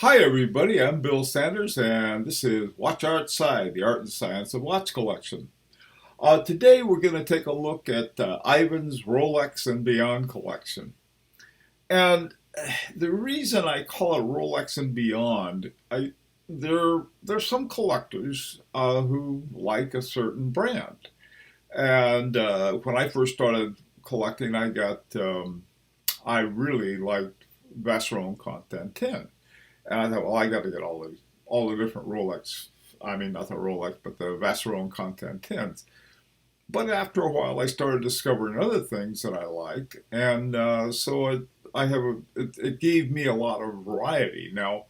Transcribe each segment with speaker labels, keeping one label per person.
Speaker 1: Hi everybody, I'm Bill Sanders and this is Watch Outside, the art and science of watch collection. Today we're going to take a look at Eivind's Rolex and Beyond collection. And the reason I call it Rolex and Beyond, there's some collectors who like a certain brand. And when I first started collecting, I really liked Vacheron Constantin 10. And I thought, well, I got to get all the different Rolex. I mean, not the Rolex, but the Vacheron Constantins. But after a while, I started discovering other things that I like, and it gave me a lot of variety. Now,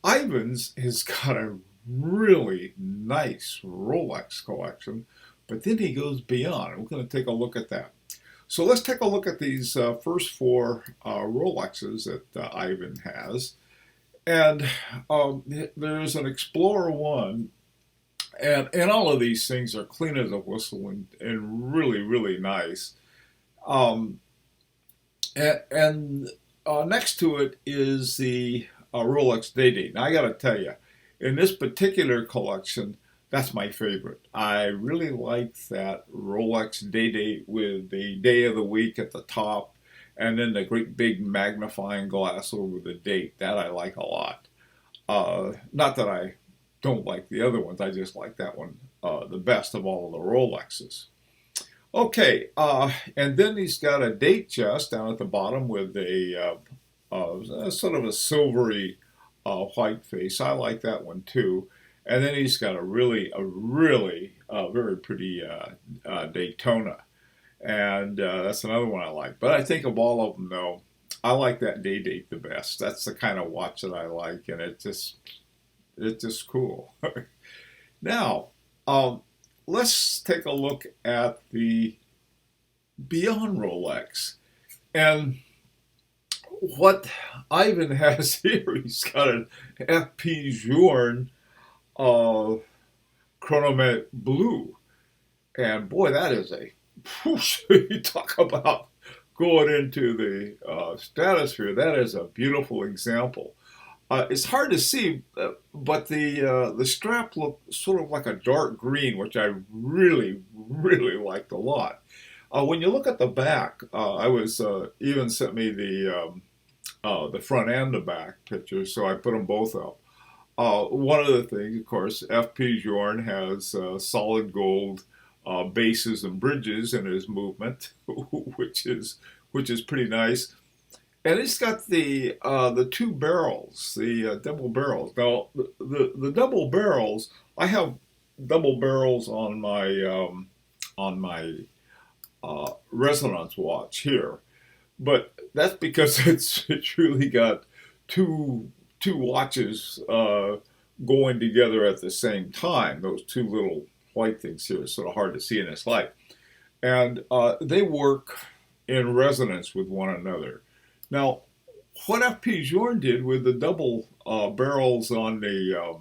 Speaker 1: Eivind has got a really nice Rolex collection, but then he goes beyond. We're going to take a look at that. So let's take a look at these first four Rolexes that Eivind has. And there's an Explorer 1, and all of these things are clean as a whistle and really, really nice. Um, and next to it is the Rolex Day-Date. Now, I got to tell you, in this particular collection, that's my favorite. I really like that Rolex Day-Date with the day of the week at the top and then the great big magnifying glass over the date. That I like a lot. Not that I don't like the other ones, I just like that one the best of all of the Rolexes. Okay, and then he's got a date chest down at the bottom with a sort of a silvery white face. I like that one too. And then he's got a very pretty Daytona. And that's another one I like. But I think of all of them, though, I like that Day-Date the best. That's the kind of watch that I like, and it's just cool. Now, let's take a look at the Beyond Rolex. And what Eivind has here, he's got an FP Journe Chronomet Blue. And boy, that is you talk about going into the stratosphere. That is a beautiful example. It's hard to see, but the strap looked sort of like a dark green, which I really, really liked a lot. When you look at the back, even sent me the front and the back pictures, so I put them both up. One of the things, of course, FP Journe has solid gold bases and bridges in his movement, which is pretty nice. And it's got the two barrels, the double barrels. Now the double barrels, I have double barrels on my resonance watch here, but that's because it's really got two watches going together at the same time. Those two little white things here are sort of hard to see in this light, and they work in resonance with one another. Now, what FP Journe did with the double barrels on the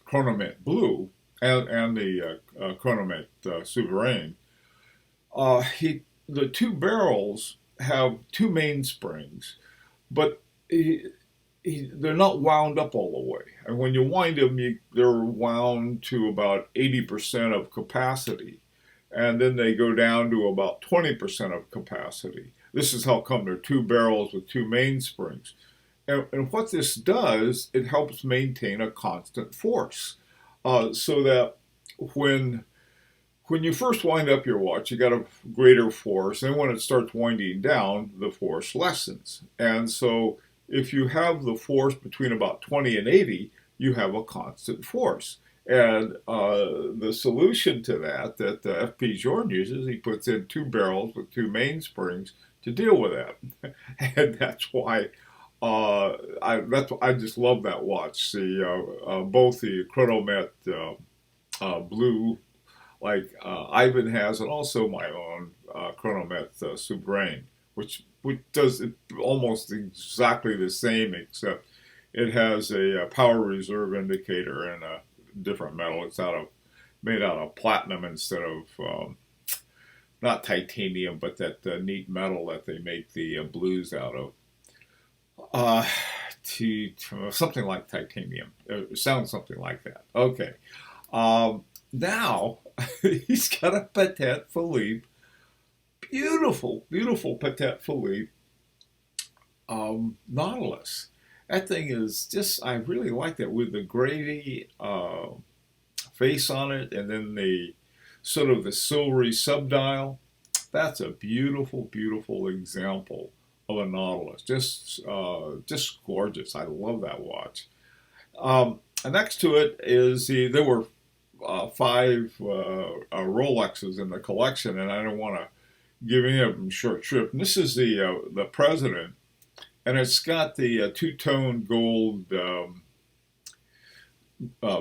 Speaker 1: Chronomet Blue and the Chronomet Souverain, the two barrels have two mainsprings, but they're not wound up all the way. And when you wind them, they're wound to about 80% of capacity. And then they go down to about 20% of capacity. This is how come they're two barrels with two mainsprings. And what this does, it helps maintain a constant force. So that when you first wind up your watch, you got a greater force. And when it starts winding down, the force lessens. And so if you have the force between about 20 and 80, you have a constant force. And the solution to that FP Journe uses, he puts in two barrels with two mainsprings to deal with that. And that's why I just love that watch. Both the Chronomet Blue, like Eivind has, and also my own Chronomet Souverain, which does it almost exactly the same, except it has a power reserve indicator and a different metal. It's made out of platinum instead of not titanium, but that neat metal that they make the blues out of. Uh, to something like titanium. It sounds something like that. Okay. Now he's got a Patek Philippe, beautiful, beautiful Patek Philippe Nautilus. That thing is just, I really like that with the gravy face on it and then the sort of the silvery subdial. That's a beautiful, beautiful example of a Nautilus. Just gorgeous. I love that watch. And next to it is there were five Rolexes in the collection, and I don't want to give any of them short shrift. And this is the President, and it's got the two-tone gold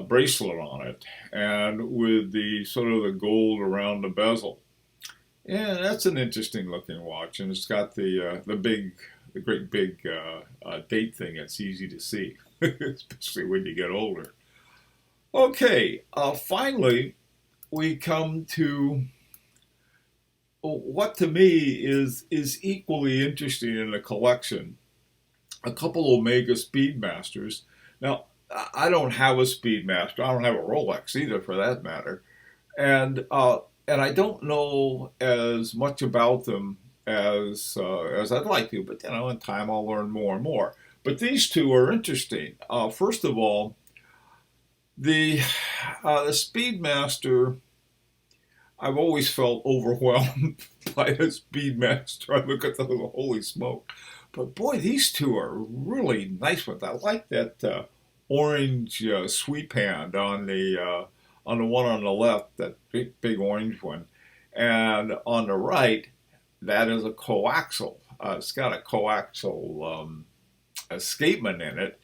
Speaker 1: bracelet on it, and with the sort of the gold around the bezel. Yeah, that's an interesting looking watch, and it's got the great big date thing. It's easy to see, especially when you get older. Okay, finally we come to what to me is equally interesting in the collection. A couple Omega Speedmasters. Now, I don't have a Speedmaster. I don't have a Rolex either, for that matter, and I don't know as much about them as I'd like to. But in time I'll learn more and more. But these two are interesting. First of all, the Speedmaster. I've always felt overwhelmed by the Speedmaster. I look at the holy smoke. But boy, these two are really nice ones. I like that orange sweep hand on the one on the left, that big orange one, and on the right, that is a coaxial. It's got a coaxial escapement in it.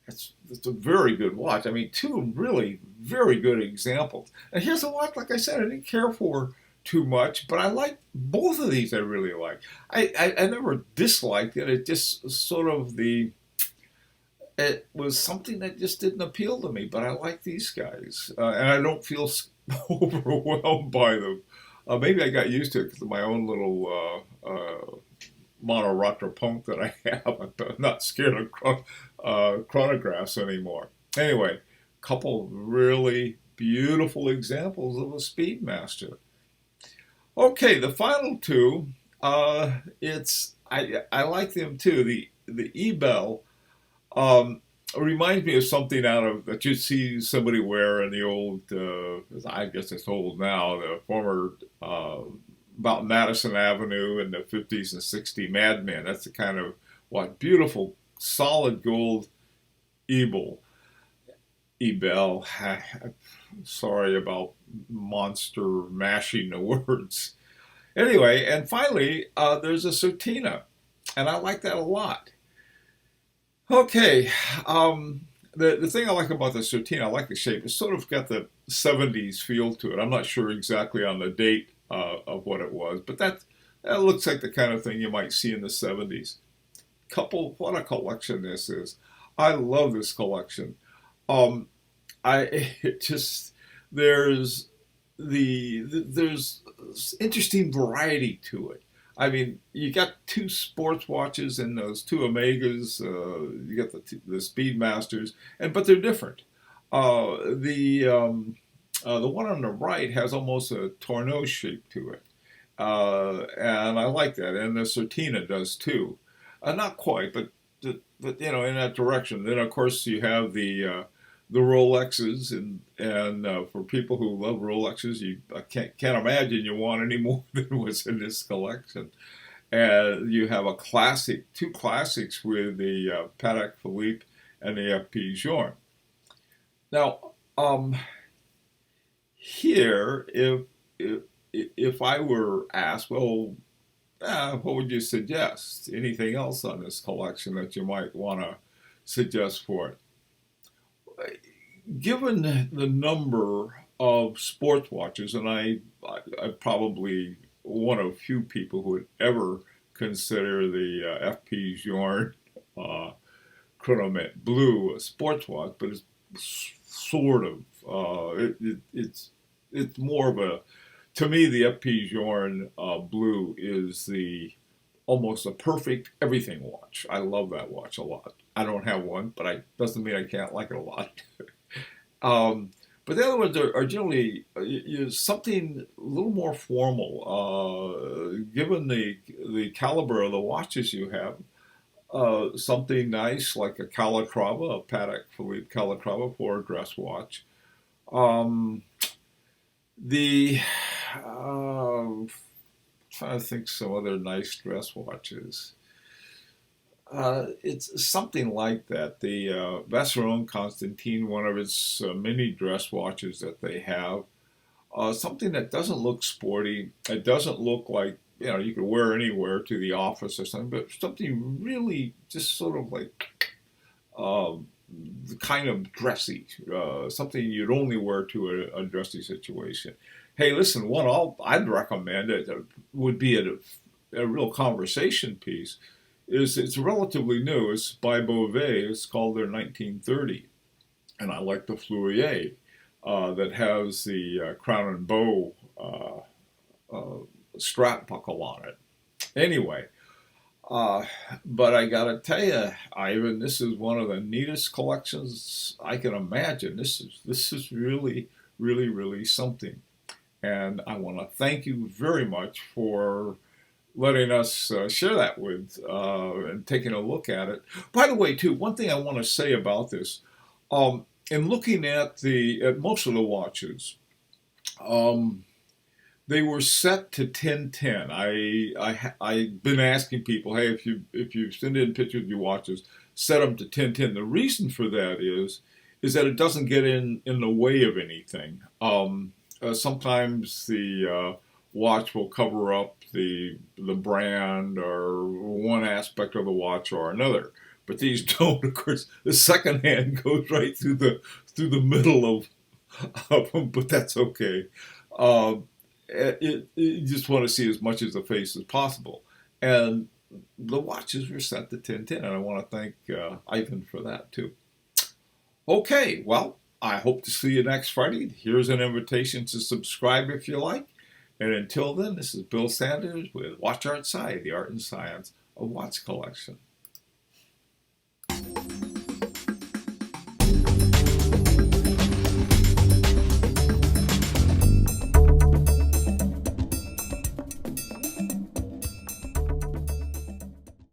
Speaker 1: It's a very good watch. I mean, two really very good examples. And here's a watch, like I said, I didn't care for too much, but I like both of these. I really like. I never disliked it. It just sort of it was something that just didn't appeal to me. But I like these guys, and I don't feel overwhelmed by them. Maybe I got used to it because of my own little monoretrapunk punk that I have. I'm not scared of chronographs anymore. Anyway, a couple really beautiful examples of a Speedmaster. Okay, the final two, I like them too. The Ebel reminds me of something out of that you see somebody wear in the old, I guess it's old now, the former about Madison Avenue in the 50s and 60s Mad Men. That's the kind of what beautiful solid gold Ebel. Ebel. Sorry about monster mashing the words. Anyway, and finally, there's a Certina, and I like that a lot. Okay, the thing I like about the Certina, I like the shape. It's sort of got the 70s feel to it. I'm not sure exactly on the date of what it was, but that looks like the kind of thing you might see in the 70s. What a collection this is. I love this collection. Um, it just there's there's interesting variety to it. I mean, you got two sports watches and those two Omegas. You got the Speedmasters, but they're different. The one on the right has almost a Tourneau shape to it, and I like that. And the Certina does too. Not quite, but in that direction. Then of course you have the Rolexes, and for people who love Rolexes, I can't imagine you want any more than what's in this collection. And you have two classics with the Patek Philippe and the FP Journe. Now, here, if I were asked, well, what would you suggest? Anything else on this collection that you might want to suggest for it? Given the number of sports watches, and I'm probably one of few people who would ever consider the FP Journe Chronomet Blue a sports watch, but it's sort of it's more of a, to me the FP Journe Blue is the almost a perfect everything watch. I love that watch a lot. I don't have one, but I doesn't mean I can't like it a lot. um, but the other ones are generally something a little more formal. Given the caliber of the watches you have, something nice like a Calatrava, a Patek Philippe Calatrava for a dress watch. Um, the trying to think some other nice dress watches. It's something like that. The Vacheron Constantin, one of its mini dress watches that they have, something that doesn't look sporty. It doesn't look like you could wear anywhere to the office or something, but something really just sort of like uh, kind of dressy, something you'd only wear to a dressy situation. Hey, listen, I'd recommend it would be a real conversation piece. It's relatively new. It's by Beauvais. It's called their 1930, and I like the Fleurier that has the crown and bow strap buckle on it. Anyway, uh, but I gotta tell you, Ivan, this is one of the neatest collections I can imagine. This is really, really, really something. And I want to thank you very much for letting us share that with and taking a look at it. By the way, too, one thing I want to say about this, in looking at most of the watches, um, they were set to 1010. I've been asking people, hey, if you send in pictures of your watches, set them to 1010. The reason for that is that it doesn't get in the way of anything. Sometimes the watch will cover up the brand or one aspect of the watch or another. But these don't. Of course, the second hand goes right through the middle of them. But that's okay. Um, you just want to see as much of the face as possible. And the watches were set to 1010, and I want to thank Eivind for that too. Okay, well, I hope to see you next Friday. Here's an invitation to subscribe if you like. And until then, this is Bill Sanders with Watch Art Sci, the art and science of watch collection.